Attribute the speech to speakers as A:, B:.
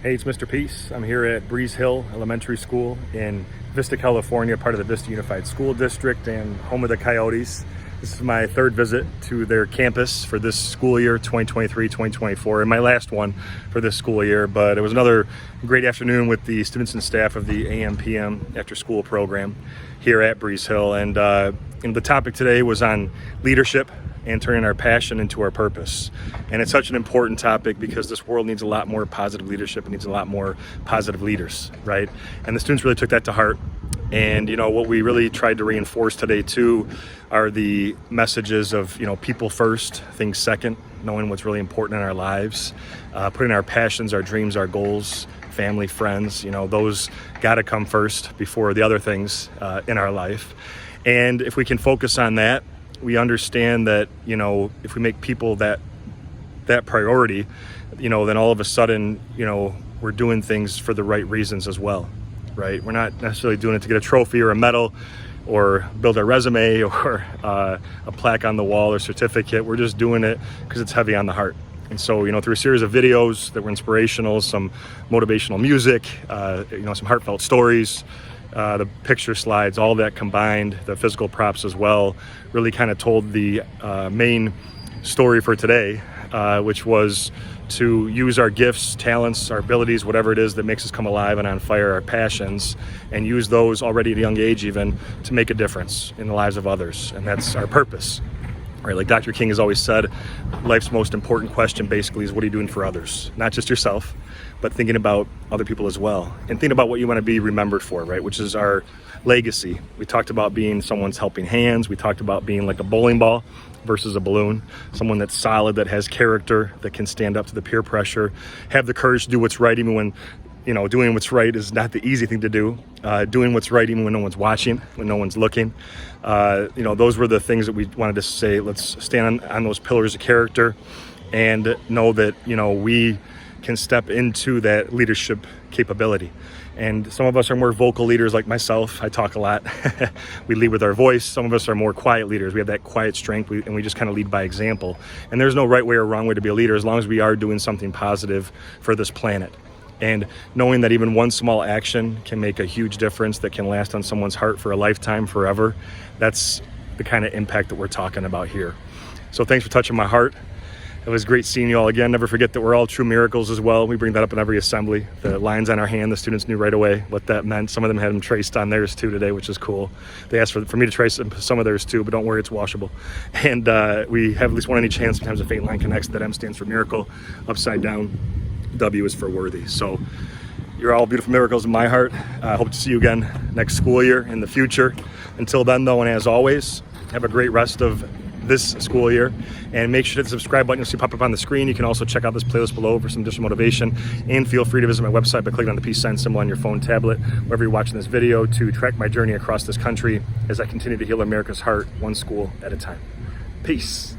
A: Hey, it's Mr. Peace. I'm here at Breeze Hill Elementary School in Vista, California, part of the Vista Unified School District and home of the Coyotes. This is my third visit to their campus for this school year, 2023-2024, and my last one for this school year. But it was another great afternoon with the students and staff of the AM/PM after school program here at Breeze Hill. And the topic today was on leadership and turning our passion into our purpose. And it's such an important topic because this world needs a lot more positive leadership. It needs a lot more positive leaders, right? And the students really took that to heart. And what we really tried to reinforce today too are the messages of people first, things second, knowing what's really important in our lives, putting our passions, our dreams, our goals, family, friends, those got to come first before the other things in our life. And if we can focus on that, we understand that if we make people that priority, then all of a sudden we're doing things for the right reasons as well, right? We're not necessarily doing it to get a trophy or a medal or build a resume or a plaque on the wall or certificate. We're just doing it because it's heavy on the heart. And so through a series of videos that were inspirational, some motivational music, some heartfelt stories, the picture slides, all that combined, the physical props as well, really kind of told the main story for today, which was to use our gifts, talents, our abilities, whatever it is that makes us come alive and on fire, our passions, and use those already at a young age even to make a difference in the lives of others. And that's our purpose. Right, like Dr. King has always said, life's most important question basically is what are you doing for others? Not just yourself, but thinking about other people as well. And thinking about what you want to be remembered for, right? Which is our legacy. We talked about being someone's helping hands. We talked about being like a bowling ball versus a balloon. Someone that's solid, that has character, that can stand up to the peer pressure, have the courage to do what's right even when doing what's right is not the easy thing to do. Doing what's right even when no one's watching, when no one's looking. Those were the things that we wanted to say. Let's stand on those pillars of character and know that, we can step into that leadership capability. And some of us are more vocal leaders like myself. I talk a lot. We lead with our voice. Some of us are more quiet leaders. We have that quiet strength and we just kind of lead by example. And there's no right way or wrong way to be a leader as long as we are doing something positive for this planet. And knowing that even one small action can make a huge difference that can last on someone's heart for a lifetime, forever, that's the kind of impact that we're talking about here. So thanks for touching my heart. It was great seeing you all again. Never forget that we're all true miracles as well. We bring that up in every assembly. The lines on our hand, the students knew right away what that meant. Some of them had them traced on theirs too today, which is cool. They asked for me to trace some of theirs too, but don't worry, it's washable. And we have at least one on each hand. Sometimes a faint line connects. That M stands for miracle. Upside down, W is for worthy. So you're all beautiful miracles in my heart. I hope to see you again next school year in the future. Until then though, and as always, have a great rest of this school year, and make sure to hit the subscribe button. You'll see pop up on the screen. You can also check out this playlist below for some additional motivation, and feel free to visit my website by clicking on the peace sign symbol on your phone, tablet, wherever you're watching this video, to track my journey across this country as I continue to heal America's heart one school at a time. Peace.